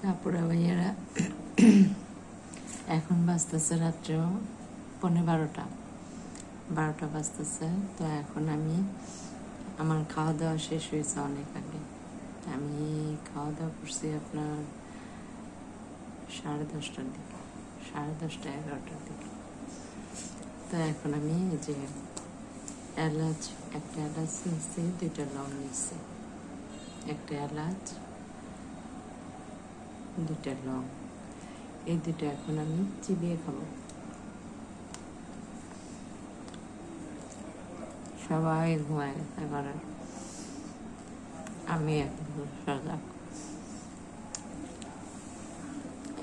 তারপরে ভাইয়ারা এখন বাজতেছে রাত্র 11:30 বাজতেছে। তো এখন আমি আমার খাওয়া দাওয়া শেষ হয়েছে অনেক আগে। আমি খাওয়া দাওয়া করছি আপনার 10:30টার দিকে, 10:30 11টার দিকে। তো এখন আমি এই যে একটা এলাচ নিচ্ছি, 2টা লং নিচ্ছি, একটা এলাচ 2টা লং, এই 2টা এখন আমি চিবিয়ে খাবো। সবাই ঘুমায় গেছে ঘরের, আমি এখন সজাগ।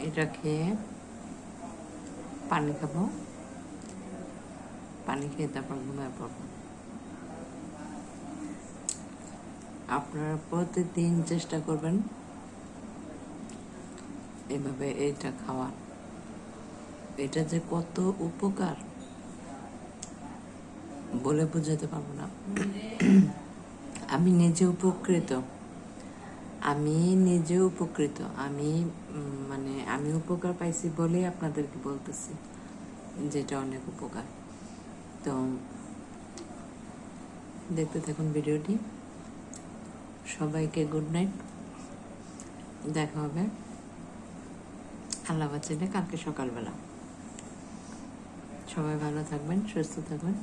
এটা খেয়ে পানি খাবো, পানি খেয়ে তারপর ঘুমায় পড়বো। আপনারা প্রতিদিন চেষ্টা করবেন এভাবে এটা খাওয়ার। এটা যে কত উপকার বলে বোঝাতে পারবো না। আমি নিজে উপকৃত, আমি আমি উপকার পাইছি বলেই আপনাদেরকে বলতেছি যেটা অনেক উপকার। তো দেখতে থাকুন ভিডিওটি। সবাইকে গুড নাইট, দেখা হবে আল্লাহ বাঁচাইলে কালকে সকালবেলা। সবাই ভালো থাকবেন, সুস্থ থাকবেন।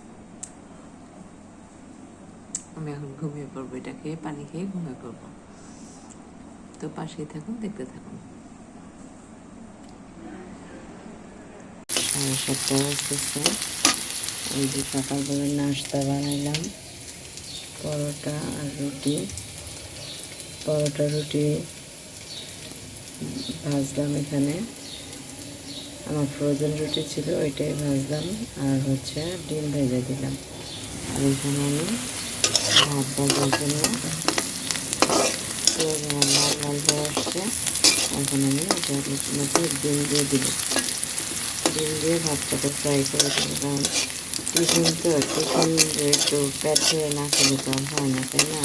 আমি এখন ঘুমিয়ে পড়বো, এটা খেয়ে পানি খেয়ে ঘুমিয়ে পড়বো। তো পাশেই থাকুন, দেখতে থাকুন। 7:30 বাজতেছে। এই যে সকালবেলা নাস্তা বানাইলাম, পরোটা আর রুটি। পরোটা রুটি ভাজলাম, এখানে আমার ফ্রোজেন রুটি ছিল ওইটাই ভাজলাম, আর হচ্ছে ডিম ভেজে দিলাম। আর এখানে আমি ভাত ভাজার জন্য লাল লাল হয়ে আসছে। এখন আমি এটার মধ্যে ডিম দিয়ে দিব, ডিম দিয়ে ভাতটাকে ফ্রাই করে দেবো। কারণ টিফিন একটু পেট ধরে না খেলে তো আর হয় না, তাই না?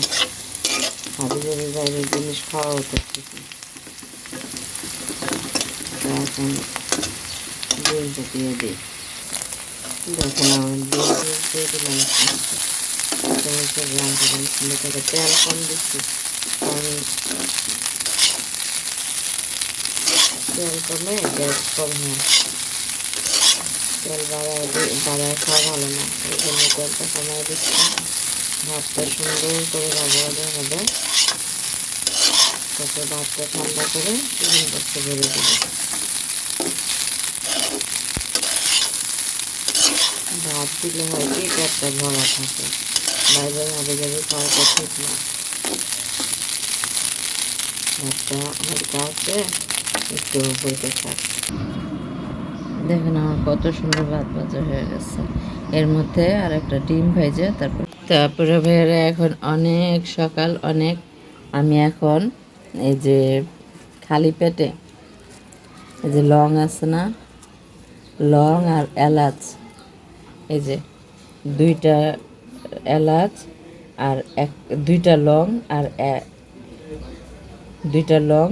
হাবি জাবি বাইরের জিনিস খাওয়া হতো টিফিন। তো এখন ডিমটা দিয়ে দিই। দেখুন আমার ডিম দিয়ে দিলাম। তেল কম দিচ্ছি, কারণ তেল কমে গ্যাস কম হয়। তেল বাড়ায় খাওয়া ভালো না, এই জন্য তেলটা কমায় দিচ্ছি। ভাতটা সুন্দর করে ব্যবহার হবে। তারপর ভাতটা ঠান্ডা করে টিফিন বক্সে ভরে দেব। ভাত দিলে হয় কি পেটটা ভরা থাকে, বাইরে হাবি জাবি খাওয়াটা ঠিক না। ভাতটা হালকা আছে, একটু হইতে থাক। দেখেন আমার কত সুন্দর ভাত ভাজা হয়ে গেছে। এর মধ্যে আর একটা ডিম ভেজে তারপরে ভাইয়েরা এখন অনেক সকাল, অনেক আমি এখন এই যে খালি পেটে এই যে লং আছে না, লং আর এলাচ, এই যে 2টা এলাচ আর 2টা লং আর 2টা লং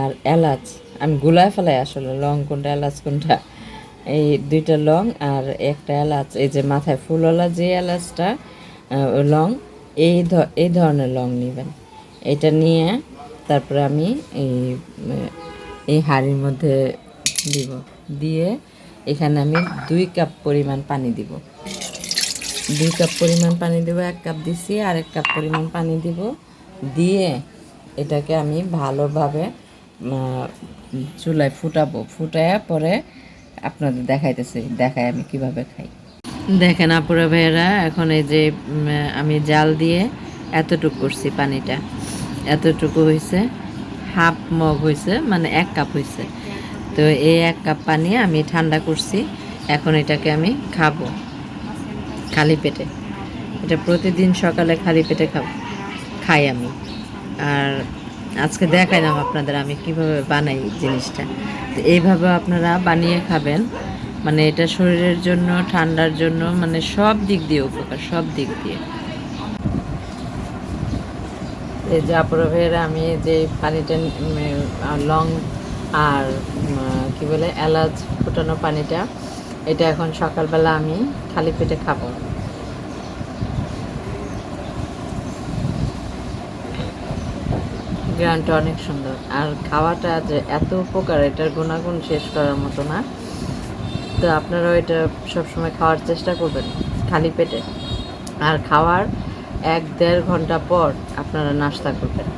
আর এলাচ, আমি গুলায় ফেলাই আসলে লং কোনটা এলাচ কোনটা। এই 2টা লং আর একটা এলাচ, এই যে মাথায় ফুলওয়ালা যে এলাচটা লং, এই ধরনের লং নেবেন। এটা নিয়ে তারপরে আমি এই হাঁড়ির মধ্যে দিব, দিয়ে এখানে আমি 2 কাপ পরিমাণ পানি দিব। 2 কাপ পরিমাণ পানি দেবো, 1 কাপ দিছি আর 1 কাপ পরিমাণ পানি দিব। দিয়ে এটাকে আমি ভালোভাবে চুলায় ফুটাবো। ফুটায় পরে আপনাদের দেখাই আমি কিভাবে খাই। দেখেন আপুরা ভাইয়েরা, এখন এই যে আমি জাল দিয়ে এতটুকু করছি, পানিটা এতটুকু হয়েছে, হাফ মগ হয়েছে, মানে 1 কাপ হয়েছে। তো এই 1 কাপ পানি আমি ঠান্ডা করছি। এখন এটাকে আমি খাবো খালি পেটে। এটা প্রতিদিন সকালে খালি পেটে খাই আমি। আর আজকে দেখাইলাম আপনাদের আমি কিভাবে বানাই জিনিসটা। তো এইভাবে আপনারা বানিয়ে খাবেন, মানে এটা শরীরের জন্য, ঠান্ডার জন্য, মানে সব দিক দিয়ে উপকার, সব দিক দিয়ে। এই যে আপুরা ভাইয়েরা আমি যে পানিটা লং আর কি বলে এলাচ ফুটানো পানিটা, এটা এখন সকালবেলা আমি খালি পেটে খাবো। গ্রানটা অনেক সুন্দর, আর খাওয়াটা যে এত উপকার, এটার গুণাগুণ শেষ করার মতো না। তো আপনারাও এটা সবসময় খাওয়ার চেষ্টা করবেন খালি পেটে। আর খাওয়ার 1-1.5 ঘন্টা পর আপনারা নাস্তা করবেন,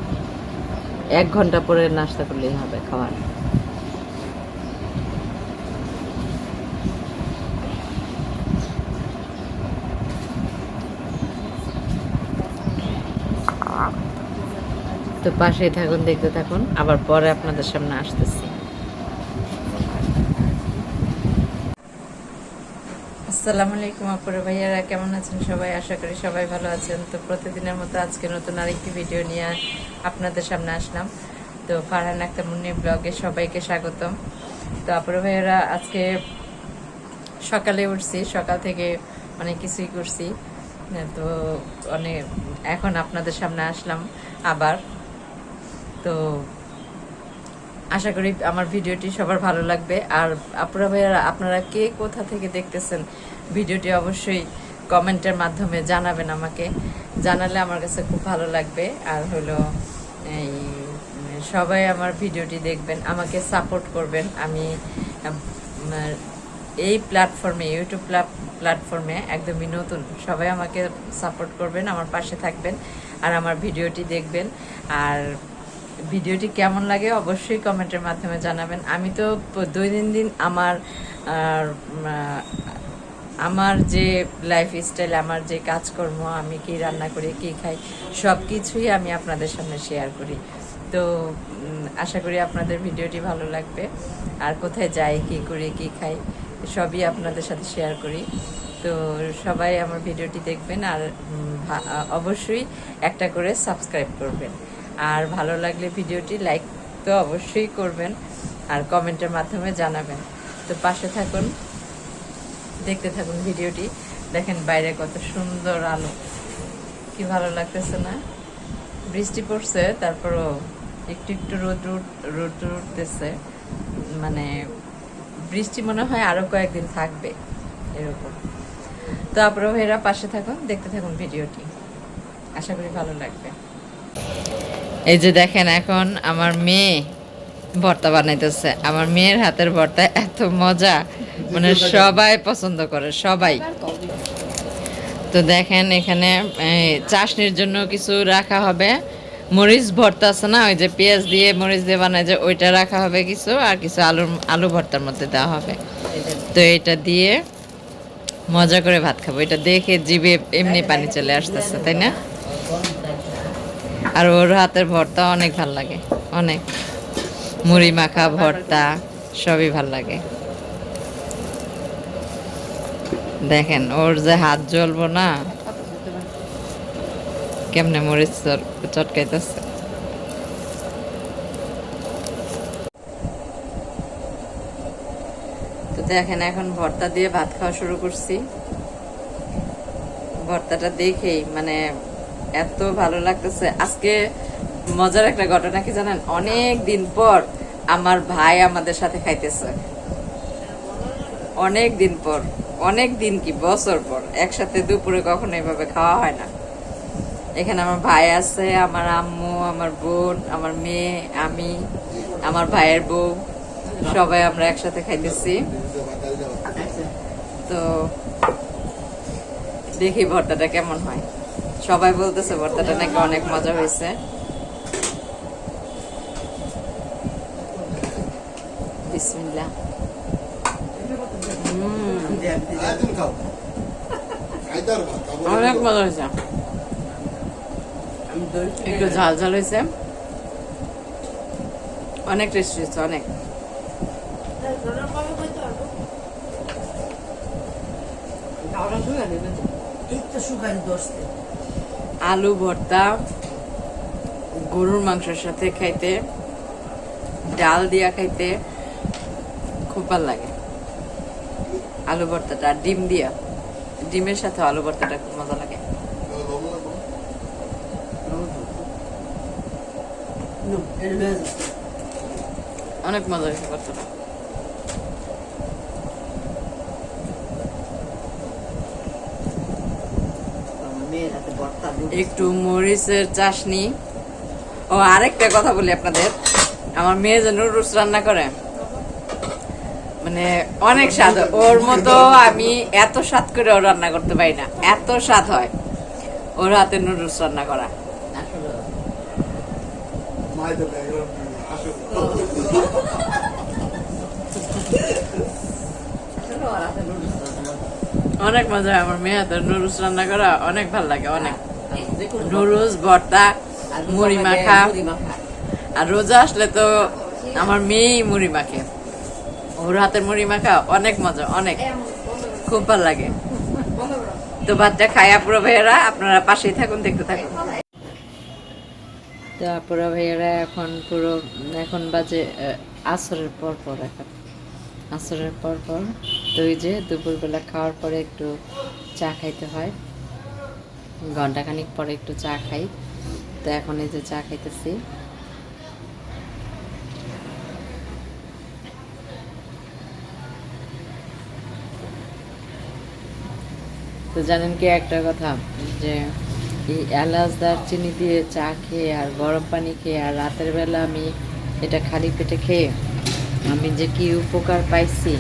1 ঘন্টা পরে নাস্তা করলেই হবে খাওয়ার। তো পাশেই থাকুন, দেখতে থাকুন, আবার পরে আপনাদের সামনে আসতেছি। আসসালামু আলাইকুম আপুরা ভাইয়ারা, কেমন আছেন সবাই? আশা করি সবাই ভালো আছেন। তো প্রতিদিনের মতো আজকে নতুন আরেকটি ভিডিও নিয়ে আপনাদের সামনে আসলাম। তো ফারহান আক্তার মুন্নি ব্লগে সবাইকে স্বাগতম। তো আপুরা ভাইয়ারা, আজকে সকালে উঠছি, সকাল থেকে অনেক কিছুই করছি। তো অনেক এখন আপনাদের সামনে আসলাম আবার। তো আশা করি আমার ভিডিওটি সবার ভালো লাগবে। আর আপুরা ভাইয়ারা, আপনারা কে কোথা থেকে দেখতেছেন ভিডিওটি অবশ্যই কমেন্টের মাধ্যমে জানাবেন আমাকে। জানালে আমার কাছে খুব ভালো লাগবে। আর হলো এই সবাই আমার ভিডিওটি দেখবেন, আমাকে সাপোর্ট করবেন। আমি এই প্ল্যাটফর্মে, ইউটিউব প্ল্যাটফর্মে একদমই নতুন। সবাই আমাকে সাপোর্ট করবেন, আমার পাশে থাকবেন, আর আমার ভিডিওটি দেখবেন। আর ভিডিওটি কেমন লাগে অবশ্যই কমেন্টের মাধ্যমে জানাবেন। আমি তো দৈনন্দিন আমার যে লাইফ স্টাইল, আমার যে কাজকর্ম, আমি কি রান্না করি, কি খাই, সব কিছুই আমি আপনাদের সামনে শেয়ার করি। তো আশা করি আপনাদের ভিডিওটি ভালো লাগবে। আর কোথায় যাই, কি করি, কি খাই, সবই আপনাদের সাথে শেয়ার করি। তো সবাই আমার ভিডিওটি দেখবেন, আর অবশ্যই একটা করে সাবস্ক্রাইব করবেন। আর ভালো লাগলে ভিডিওটি লাইক তো অবশ্যই করবেন, আর কমেন্টের মাধ্যমে জানাবেন। তো পাশে থাকুন, দেখতে থাকুন ভিডিওটি। দেখেন বাইরে কত সুন্দর আলো, কি ভালো লাগতেছে না? বৃষ্টি পড়ছে, তারপরও একটু একটু রোদ উঠতেছে। মানে বৃষ্টি মনে হয় আরো কয়েকদিন থাকবে এরকম। তো আপনারা ভাইরা পাশে থাকুন, দেখতে থাকুন ভিডিওটি, আশা করি ভালো লাগবে। এই যে দেখেন, এখন আমার মেয়ে ভর্তা বানাইতেছে। আমার মেয়ের হাতের ভর্তা এত মজা, মানে সবাই পছন্দ করে, সবাই। তো দেখেন এখানে চাশনির জন্য কিছু রাখা হবে। মরিচ ভর্তা আছে না, ওই যে পেঁয়াজ দিয়ে মরিচ দিয়ে বানায়, যে ওইটা রাখা হবে কিছু, আর কিছু আলু ভর্তার মধ্যে দেওয়া হবে। তো এটা দিয়ে মজা করে ভাত খাবো। এটা দেখে জিভে এমনি পানি চলে আসতেছে, তাই না? আর ওর হাতের ভর্তা অনেক ভাল লাগে, অনেক। মুড়ি মাখা ভর্তা সবই ভাল লাগে। দেখেন ওর যে হাত জ্বলবো না, কেমনে মরিচ চটকাইতেছে। তো দেখেন এখন ভর্তা দিয়ে ভাত খাওয়া শুরু করছি। ভর্তাটা দেখেই মানে এত ভালো লাগতেছে। আজকে মজার একটা ঘটনা কি জানেন? অনেক দিন পর আমার ভাই আমাদের সাথে খাইতেছে। অনেক দিন পর, অনেক দিন কি বছর পর একসাথে দুপুরে কখনো এভাবে খাওয়া হয় না। এখানে আমার ভাই আছে, আমার আম্মু, আমার বোন, আমার মেয়ে, আমি, আমার ভাইয়ের বউ, সবাই আমরা একসাথে খাইতেছি। তো দেখি ভর্তাটা কেমন হয়। সবাই বলতেছে ভর্তাটা নাকি অনেক মজা হয়েছে। বিসমিল্লাহ। অনেক মজা হয়েছে, একটু ঝাল ঝাল হয়েছে, অনেক টেস্টি হয়েছে, অনেক। আলু ভর্তা গরুর মাংসের সাথে খাইতে, ডাল দিয়া খাইতে খুব ভালো লাগে। আলু ভর্তাটা ডিম দিয়া, ডিমের সাথে আলু ভর্তাটা খুব মজা লাগে। অনেক মজা হয়েছে ভর্তাটা। একটু মরিচের চাশনি। ও আরেকটা কথা বলি আপনাদের, আমার মেয়ে যে নুডলস রান্না করে মানে অনেক স্বাদ। ওর মতো আমি এত স্বাদ করে ও রান্না করতে পারি না, এত স্বাদ হয় ওর হাতে নুডলস রান্না করা। অনেক মজা হয় আমার মেয়ে হাতের নুডলস রান্না করা, অনেক ভালো লাগে। অনেক নুডলস, ভর্তা, মুড়ি মাখা। আর রোজা আসলে তো আমার মেয়েই মুড়ি মাখে, ওর হাতের মুড়ি মাখা অনেক মজা, অনেক খুব ভালো লাগে। তো বাচ্চা খায়া পুরো ভাইয়েরা আপনারা পাশেই থাকুন, দেখতে থাকুন। তো পুরো ভাইয়েরা এখন বাজে আসরের পর পর, এখন আসরের পর পর। তো ওই যে দুপুরবেলা খাওয়ার পরে একটু চা খাইতে হয়, ঘন্টাখানিক পরে একটু চা খাই। তো এখন এই যে চা খাইতেছি। তো জানেন কি একটা কথা, যে এই এলাচ দারচিনি দিয়ে চা খেয়ে আর গরম পানি খেয়ে আর রাতের বেলা আমি এটা খালি পেটে খেয়ে আমি যে কি উপকার পাইছি,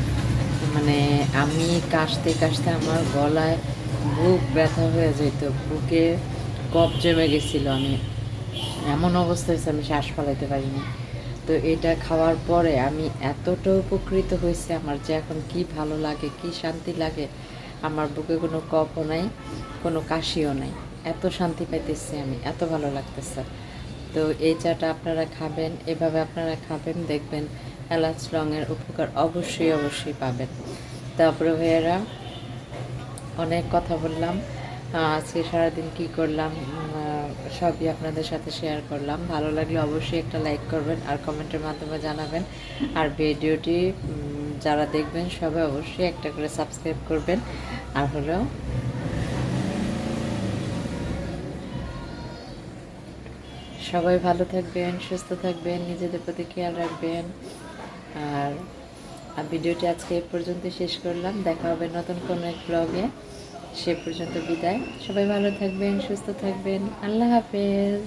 মানে আমি কাশতে কাশতে আমার গলায় বুক ব্যথা হয়ে যেত, বুকে কফ জমে গেছিলো, আমি এমন অবস্থা হয়েছে আমি শ্বাস ফেলাইতে পারিনি। তো এটা খাওয়ার পরে আমি এতটা উপকৃত হয়েছে, আমার যে এখন কি ভালো লাগে, কি শান্তি লাগে। আমার বুকে কোনো কফও নাই, কোনো কাশিও নাই, এত শান্তি পাইতেছি আমি, এত ভালো লাগতেছে। তো এই চাটা আপনারা খাবেন, এভাবে আপনারা খাবেন, দেখবেন এলাচ লংয়ের উপকার অবশ্যই অবশ্যই পাবেন। তারপরে ভাইয়েরা অনেক কথা বললাম, আজকে সারাদিন কি করলাম সবই আপনাদের সাথে শেয়ার করলাম। ভালো লাগলে অবশ্যই একটা লাইক করবেন আর কমেন্টের মাধ্যমে জানাবেন। আর ভিডিওটি যারা দেখবেন সবাই অবশ্যই একটা করে সাবস্ক্রাইব করবেন। আর হলো সবাই ভালো থাকবেন, সুস্থ থাকবেন, নিজেদের প্রতি খেয়াল রাখবেন। আর ভিডিওটি আজকে এই পর্যন্ত শেষ করলাম, দেখা হবে নতুন কোনো এক ব্লগে। সে পর্যন্ত বিদায়, সবাই ভালো থাকবেন, সুস্থ থাকবেন, আল্লাহ হাফেজ।